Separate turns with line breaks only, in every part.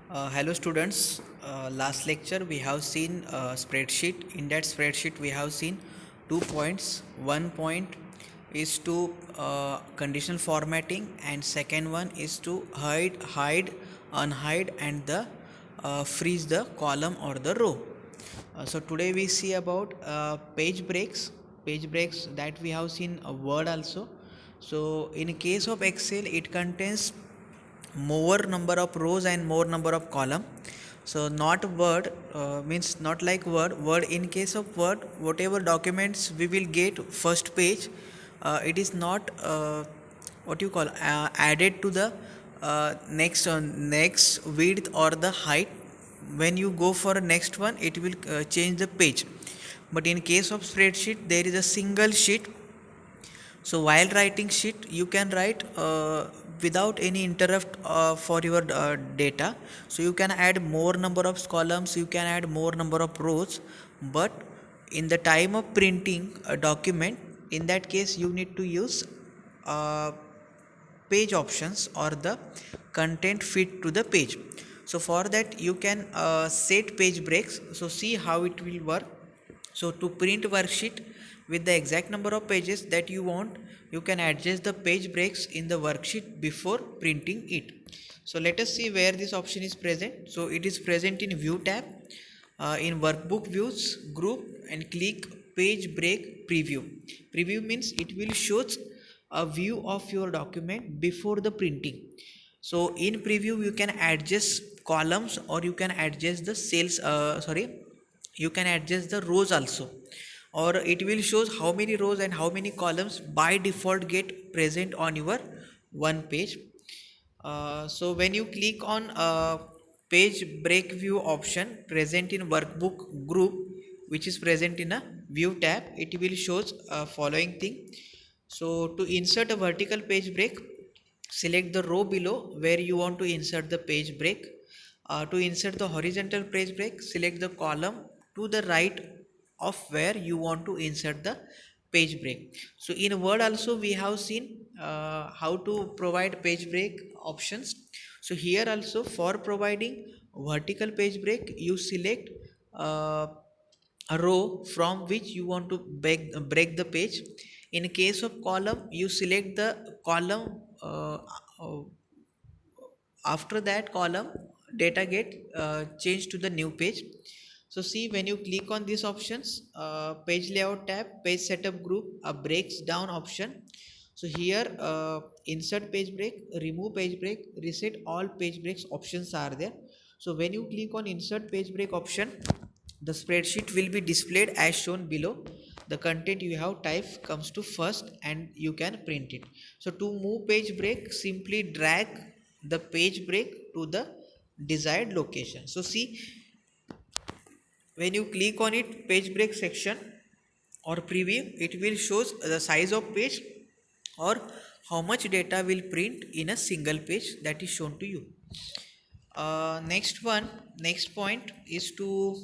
Hello students, last lecture we have seen spreadsheet. In that spreadsheet we have seen 2 points. One point is to conditional formatting and second one is to hide, unhide and the freeze the column or the row. So today we see about page breaks that we have seen a word also. So in case of Excel it contains more number of rows and more number of column. So not word means not like word in case of word whatever documents we will get first page, it is not what you call added to the next width or the height. When you go for a next one it will change the page, but in case of spreadsheet there is a single sheet. So while writing sheet you can write without any interrupt for your data. So you can add more number of columns, you can add more number of rows, but in the time of printing a document, in that case you need to use uh, page options or the content fit to the page. So for that you can set page breaks. So see how it will work. So to print worksheet with the exact number of pages that you want, you can adjust the page breaks in the worksheet before printing it. So let us see where this option is present. So it is present in view tab, in workbook views group, and click page break preview. Preview means it will shows a view of your document before the printing. So in preview you can adjust columns or you can adjust the cells, you can adjust the rows also, or it will shows how many rows and how many columns by default get present on your one page. So when you click on page break view option present in workbook group, which is present in a view tab, it will shows following thing. So to insert a vertical page break, select the row below where you want to insert the page break. To insert the horizontal page break, select the column to the right of where you want to insert the page break. So in Word also we have seen how to provide page break options. So here also for providing vertical page break, you select uh, a row from which you want to break the page. In case of column, you select the column. Uh, After that column, data get changed to the new page. So see, when you click on these options, page layout tab, page setup group, a breaks down option. So here insert page break, remove page break, reset all page breaks options are there. So when you click on insert page break option, the spreadsheet will be displayed as shown below. The content you have typed comes to first and you can print it. So to move page break, simply drag the page break to the desired location. So see, when you click on it page break section or preview, it will shows the size of page or how much data will print in a single page that is shown to you. Next point is to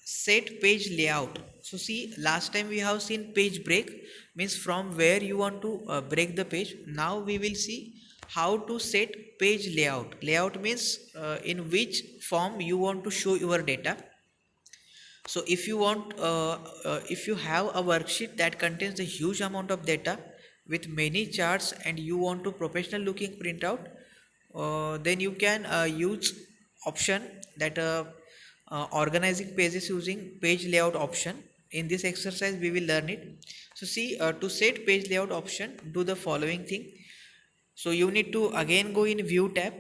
set page layout. So see, last time we have seen page break means from where you want to break the page. Now we will see how to set page layout. Layout means in which form you want to show your data. So if you want if you have a worksheet that contains a huge amount of data with many charts and you want to professional looking printout, then you can use option that organizing pages using page layout option. In this exercise we will learn it. So see, to set page layout option, do the following thing. So you need to again go in view tab.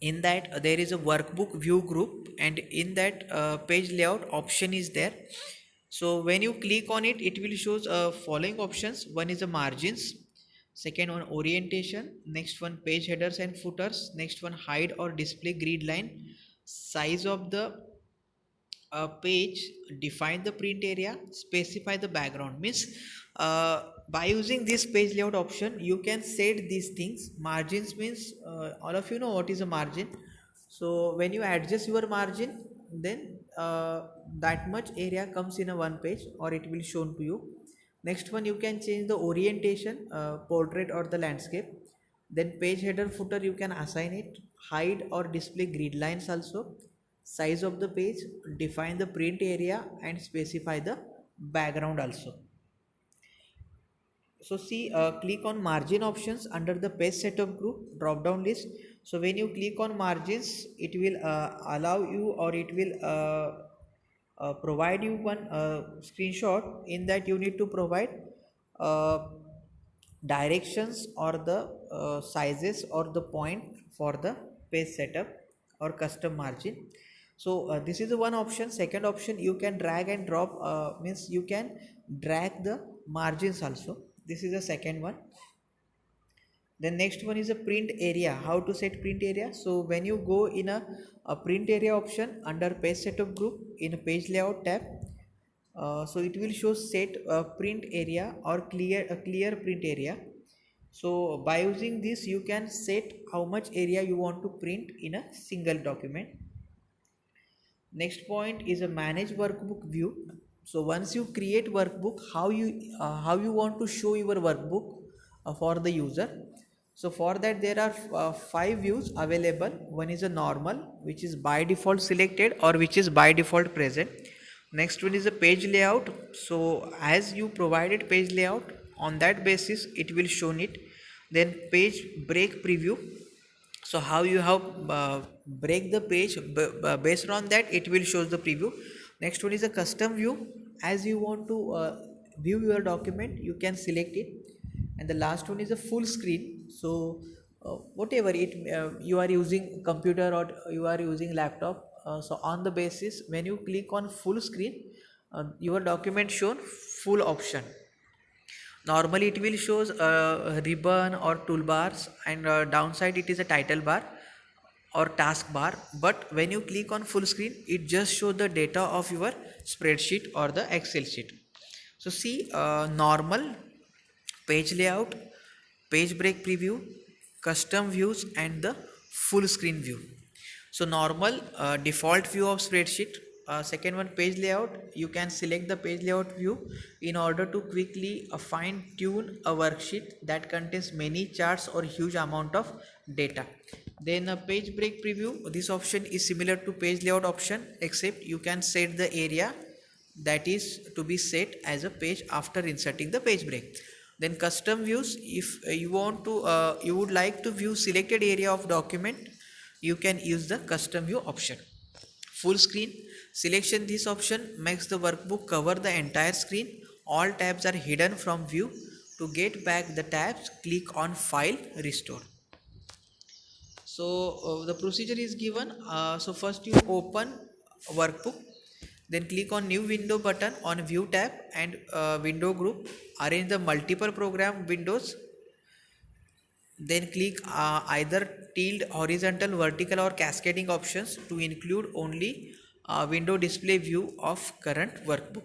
In that there is a workbook view group, and in that page layout option is there. So when you click on it, it will shows following options. One is the margins, second one orientation, next one page headers and footers, next one hide or display grid line, size of the page, define the print area, specify the background. Means by using this page layout option you can set these things. Margins means all of you know what is a margin. So when you adjust your margin, then that much area comes in a one page or it will shown to you. Next one, you can change the orientation, portrait or the landscape. Then page header footer you can assign it, hide or display grid lines also, size of the page, define the print area and specify the background also. So see, click on margin options under the page setup group drop down list. So when you click on margins, it will allow you, or it will provide you one screenshot in that you need to provide uh, directions or the sizes or the point for the page setup or custom margin. So this is the one option. Second option, you can drag and drop, means you can drag the margins also. This is the second one. The next one is a print area. How to set print area? So when you go in a print area option under page setup group in a page layout tab, so it will show set print area or clear print area. So by using this you can set how much area you want to print in a single document. Next point is a manage workbook view. So once you create workbook, how you want to show your workbook for the user. So for that there are 5 views available. One is a normal, which is by default selected or which is by default present. Next one is a page layout. So as you provided page layout, on that basis it will show it. Then page break preview. So how you have break the page, based on that it will show the preview. Next one is a custom view. As you want to view your document, you can select it. And the last one is a full screen. So whatever it you are using computer or you are using laptop, so on the basis when you click on full screen, your document shown full option. Normally it will shows ribbon or toolbars, and downside it is a title bar or task bar. But when you click on full screen, it just shows the data of your spreadsheet or the Excel sheet. So see, normal, page layout, page break preview, custom views and the full screen view. So normal, default view of spreadsheet. Second one, page layout. You can select the page layout view in order to quickly fine tune a worksheet that contains many charts or huge amount of data. Then a page break preview. This option is similar to page layout option, except you can set the area that is to be set as a page after inserting the page break. Then custom views. If you want to you would like to view selected area of document, you can use the custom view option. Full screen selection. This option makes the workbook cover the entire screen. All tabs are hidden from view. To get back the tabs, click on file restore. So the procedure is given. So first you open workbook, then click on new window button on view tab and window group. Arrange the multiple program windows. Then click either tilde horizontal, vertical or cascading options to include only window display view of current workbook.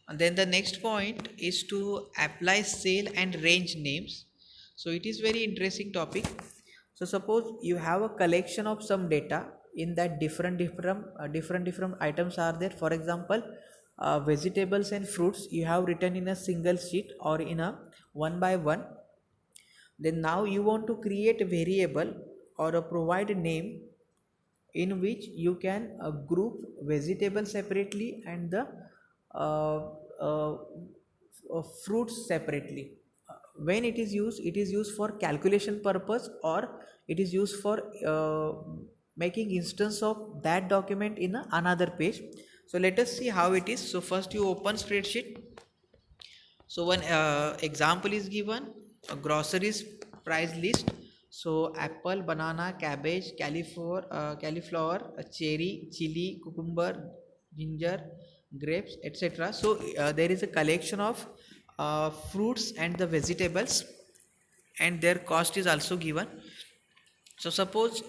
And then the next point is to apply cell and range names. So it is very interesting topic. So suppose you have a collection of some data in that different items are there. For example, vegetables and fruits you have written in a single sheet or in a one by one. Then now you want to create a variable or provide a name in which you can group vegetables separately and the fruits separately. When it is used for calculation purpose, or it is used for making instance of that document in another page. So let us see how it is. So first you open spreadsheet. So one example is given, a groceries price list. So apple, banana, cabbage, cauliflower, cherry, chili, cucumber, ginger, grapes, etc. So there is a collection of fruits and the vegetables, and their cost is also given. So suppose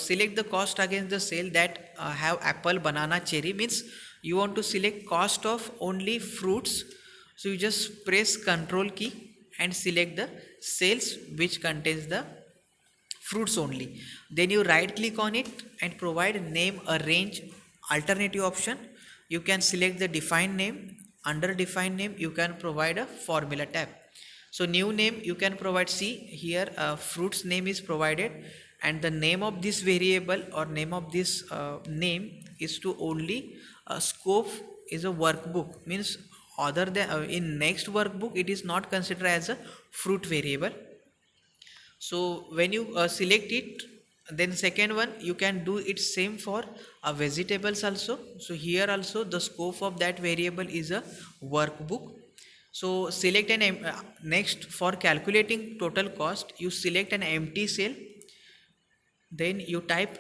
select the cost against the cell that have apple, banana, cherry, means you want to select cost of only fruits. So you just press Ctrl key and select the cells which contains the fruits only. Then you right click on it and provide name a range alternative option. You can select the define name. Under define name you can provide a formula tab. So new name you can provide. See here, fruits name is provided, and the name of this variable or name of this name is to only scope is a workbook, means other than in next workbook it is not considered as a fruit variable. So when you select it, then second one you can do it same for vegetables also. So here also the scope of that variable is a workbook. So select an next for calculating total cost, you select an empty cell, then you type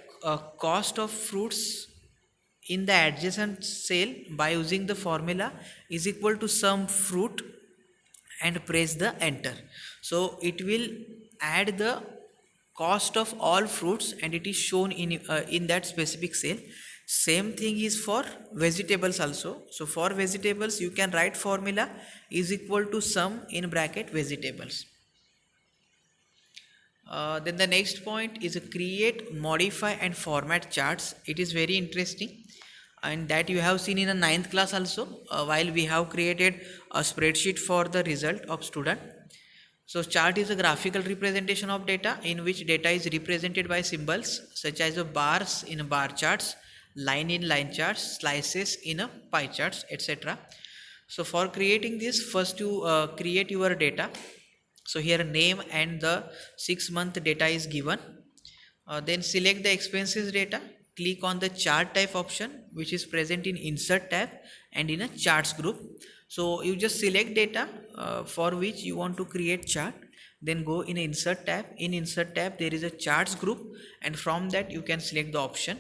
cost of fruits in the adjacent cell by using the formula is equal to sum fruit and press the enter. So it will add the cost of all fruits and it is shown in that specific cell. Same thing is for vegetables also. So for vegetables you can write formula is equal to sum in bracket vegetables. Then the next point is create, modify and format charts. It is very interesting, and that you have seen in the 9th class also, while we have created a spreadsheet for the result of student. So chart is a graphical representation of data in which data is represented by symbols such as bars in bar charts, line in line charts, slices in a pie charts, etc. So for creating this, first you create your data. So here name and the 6-month data is given. Then select the expenses data, click on the chart type option which is present in insert tab and in a charts group. So you just select data for which you want to create chart, then go in insert tab. In insert tab there is a charts group, and from that you can select the option.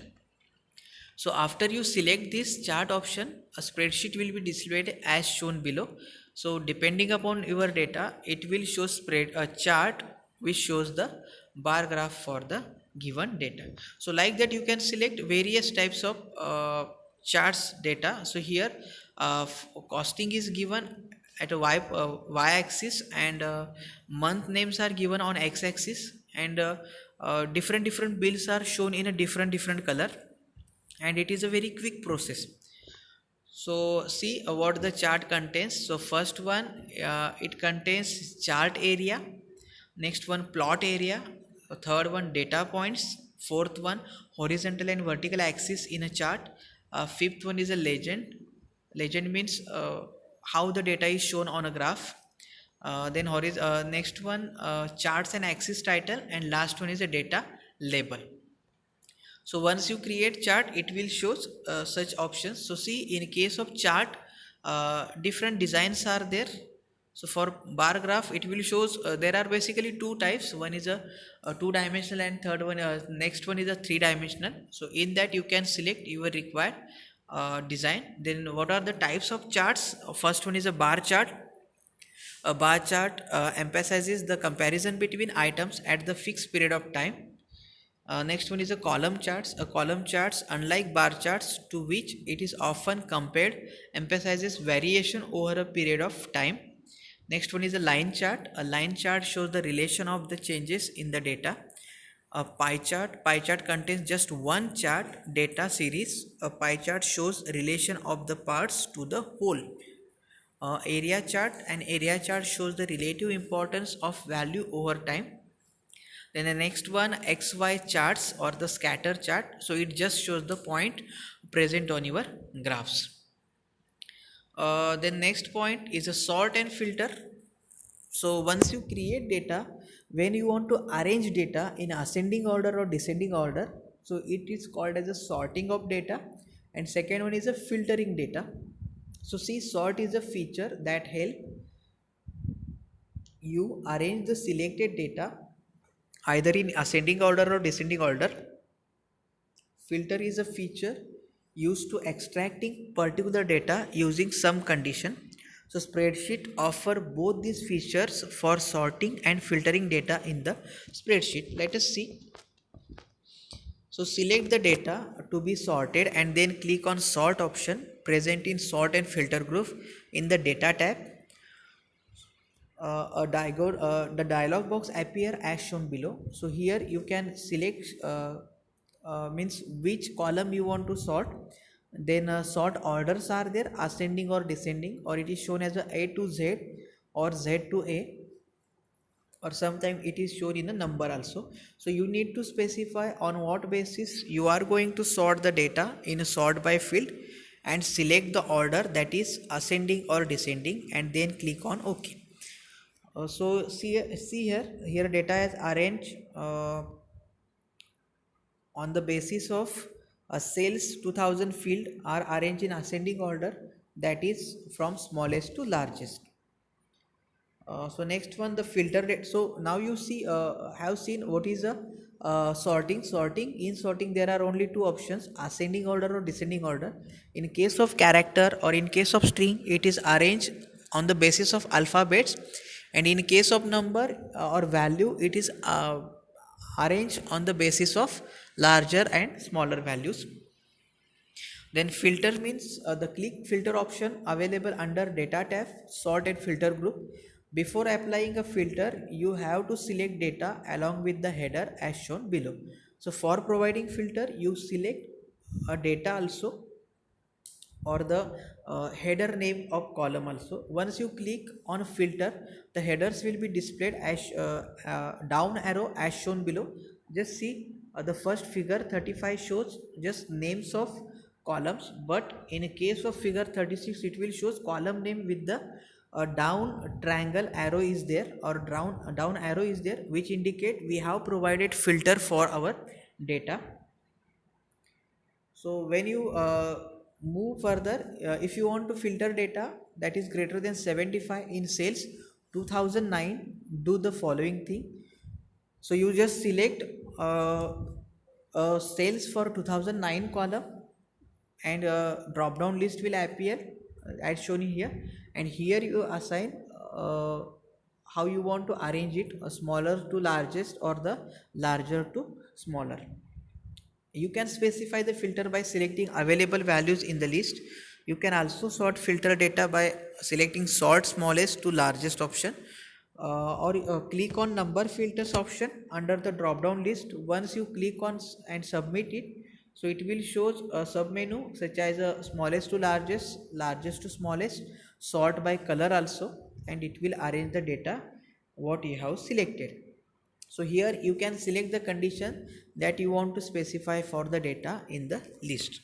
So after you select this chart option, a spreadsheet will be displayed as shown below. So depending upon your data, it will show a chart which shows the bar graph for the given data. So like that you can select various types of charts data. So here costing is given at a y axis, and month names are given on x axis, and different bills are shown in a different color, and it is a very quick process. So see what the chart contains. So first one, it contains chart area, next one plot area, third one data points, fourth one horizontal and vertical axis in a chart, fifth one is a legend. Legend means how the data is shown on a graph. Then next one charts and axis title, and last one is a data label. So once you create chart, it will show such options. So see, in case of chart, different designs are there. So for bar graph, it will shows there are basically two types. One is a 2-dimensional, and third one next one is a 3-dimensional. So in that you can select your required design. Then what are the types of charts? First one is a bar chart. A bar chart emphasizes the comparison between items at the fixed period of time. Next one is a column charts. A column charts, unlike bar charts to which it is often compared, emphasizes variation over a period of time. Next one is a line chart. A line chart shows the relation of the changes in the data. A pie chart. Pie chart contains just one chart data series. A pie chart shows relation of the parts to the whole. Area chart. An area chart shows the relative importance of value over time. Then the next one, XY charts or the scatter chart. So it just shows the point present on your graphs. Then next point is a sort and filter. So once you create data, when you want to arrange data in ascending order or descending order, so it is called as a sorting of data. And second one is a filtering data. So see, sort is a feature that help you arrange the selected data either in ascending order or descending order. Filter is a feature used to extracting particular data using some condition. So spreadsheet offer both these features for sorting and filtering data in the spreadsheet. Let us see. So select the data to be sorted and then click on sort option present in sort and filter group in the data tab. The dialog box appear as shown below. So here you can select means which column you want to sort. Then sort orders are there, ascending or descending, or it is shown as a to Z or Z to A. or sometimes it is shown in a number also. So you need to specify on what basis you are going to sort the data in a sort by field, and select the order, that is ascending or descending, and then click on OK. So see here data is arranged on the basis of a sales 2000 field are arranged in ascending order, that is from smallest to largest. So next one, the filter rate. So now you see have seen what is a sorting. There are only two options, ascending order or descending order. In case of character or in case of string, it is arranged on the basis of alphabets, and in case of number or value, it is arranged on the basis of larger and smaller values. Then filter means the click filter option available under data tab, sort and filter group. Before applying a filter, you have to select data along with the header as shown below. So for providing filter, you select a data also, or the header name of column also. Once you click on filter, the headers will be displayed as down arrow as shown below. Just see the first figure 35 shows just names of columns, but in a case of figure 36 it will shows column name with the down triangle arrow is there, or down arrow is there, which indicate we have provided filter for our data. So when you move further, if you want to filter data that is greater than 75 in sales 2009, do the following thing. So you just select sales for 2009 column, and drop down list will appear as shown here, and here you assign how you want to arrange it, smaller to largest or the larger to smaller. You can specify the filter by selecting available values in the list. You can also sort filter data by selecting sort smallest to largest option, or click on number filters option under the drop down list. Once you click on and submit it, so it will show a sub menu such as smallest to largest, largest to smallest, sort by color also, and it will arrange the data what you have selected. So here you can select the condition that you want to specify for the data in the list.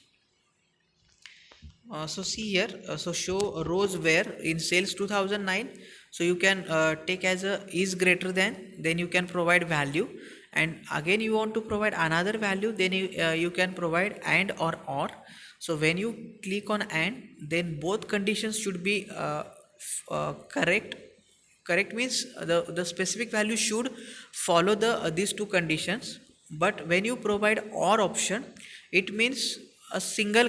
So see here, so show rows where in sales 2009, so you can take as a is greater than, then you can provide value, and again you want to provide another value, then you can provide and or. So when you click on and, then both conditions should be correct means the specific value should follow the these two conditions. But when you provide or option, it means a single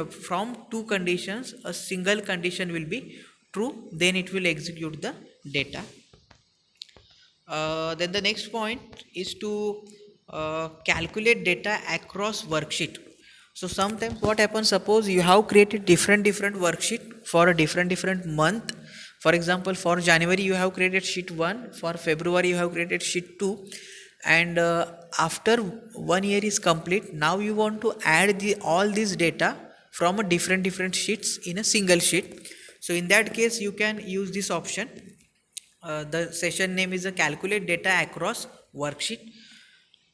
from two conditions a single condition will be true, then it will execute the data. Then the next point is to calculate data across worksheet. So sometimes what happens, suppose you have created different worksheet for a different month. For example, for January you have created sheet 1, for February you have created sheet 2, and after 1 year is complete, now you want to add all these data from a different sheets in a single sheet. So in that case you can use this option. The session name is a calculate data across worksheet.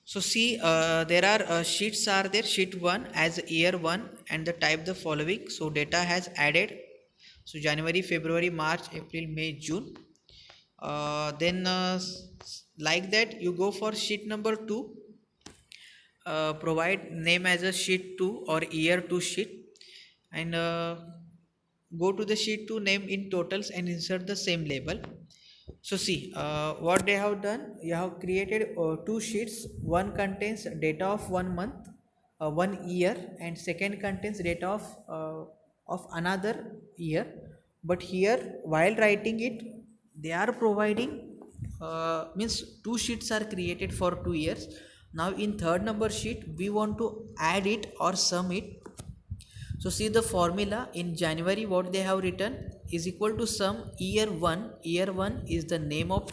So see, there are sheets are there, sheet 1 as year 1 and the type the following. So data has added, so January, February, March, April, May, June. Then like that you go for sheet number 2, provide name as a sheet 2 or year 2 sheet, and go to the sheet 2 name in totals and insert the same label. So see what they have done, you have created two sheets. One contains data of 1 month, 1 year, and second contains data of another year. But here while writing it, they are providing means two sheets are created for 2 years. Now in third number sheet we want to add it or sum it. So see the formula in January, what they have written is equal to sum year 1. Year 1 is the name of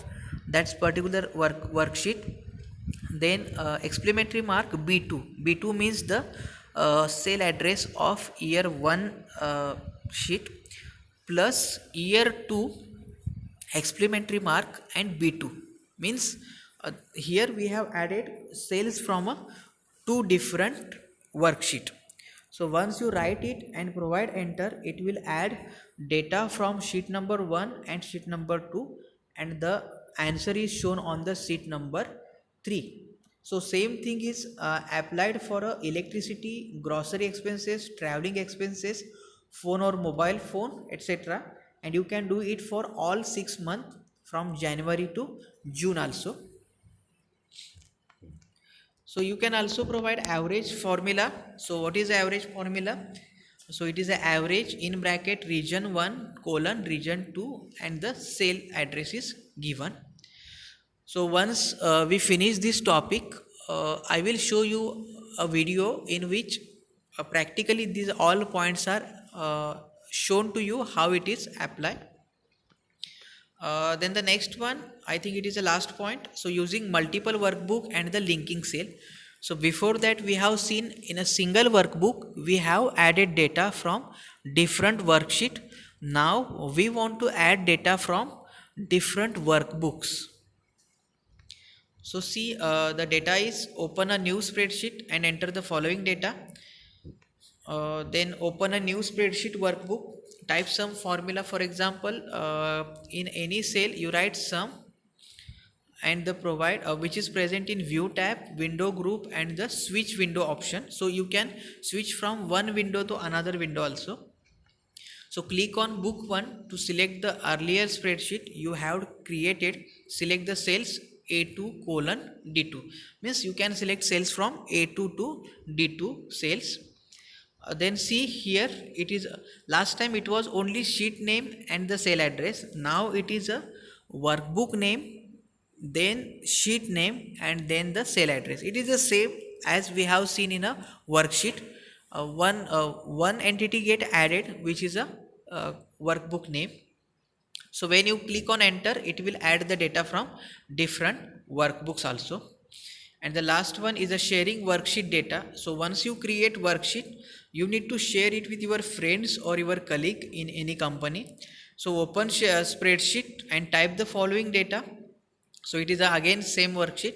that particular worksheet. Then exclamatory mark B2. B2 means the cell address of year 1 sheet, plus year 2 exclamatory mark and B2. Means here we have added cells from a two different worksheet. So once you write it and provide enter, it will add data from sheet number 1 and sheet number 2, and the answer is shown on the sheet number 3. So same thing is applied for electricity, grocery expenses, traveling expenses, phone or mobile phone, etc. And you can do it for all 6 months from January to June also. So you can also provide average formula. So what is average formula? So it is the average in bracket region 1 colon region 2 and the cell address is given. So once we finish this topic, I will show you a video in which practically these all points are shown to you how it is applied. Then the next one, I think it is the last point. So using multiple workbook and the linking cell. So before that we have seen in a single workbook we have added data from different worksheet. Now we want to add data from different workbooks. So see, the data is open a new spreadsheet and enter the following data. Then open a new spreadsheet workbook, type some formula. For example, in any cell you write sum and the provide which is present in view tab, window group and the switch window option. So you can switch from one window to another window also. So click on book 1 to select the earlier spreadsheet you have created. Select the cells A2 colon D2. Means you can select cells from A2 to D2 cells. Then see here, it is last time it was only sheet name and the cell address. Now it is a workbook name, then sheet name and then the cell address. It is the same as we have seen in a worksheet. One entity get added which is a workbook name. So when you click on enter, it will add the data from different workbooks also. And the last one is a sharing worksheet data. So once you create worksheet, you need to share it with your friends or your colleague in any company. So open spreadsheet and type the following data. So it is again same worksheet,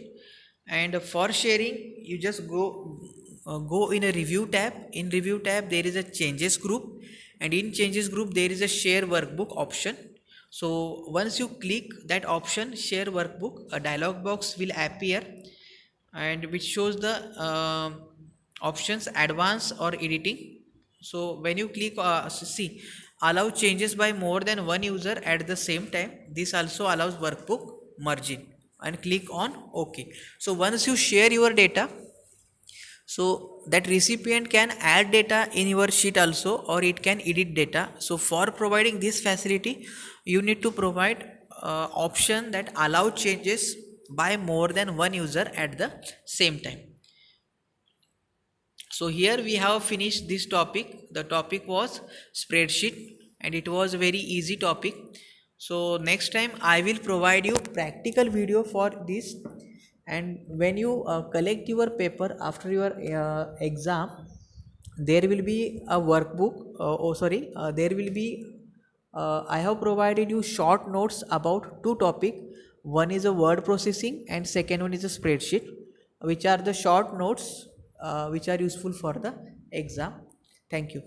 and for sharing you just go in a review tab. In review tab there is a changes group, and in changes group there is a share workbook option. So once you click that option, share workbook, a dialog box will appear and which shows the options advanced or editing. So when you click see, allow changes by more than one user at the same time, this also allows workbook merging, and click on OK. So once you share your data, so that recipient can add data in your sheet also, or it can edit data. So for providing this facility, you need to provide option that allow changes by more than one user at the same time. So here we have finished this topic. The topic was spreadsheet and it was a very easy topic. So next time I will provide you practical video for this, and when you collect your paper after your exam, there will be a workbook. There will be I have provided you short notes about two topics. One is a word processing and second one is a spreadsheet, which are the short notes which are useful for the exam. Thank you.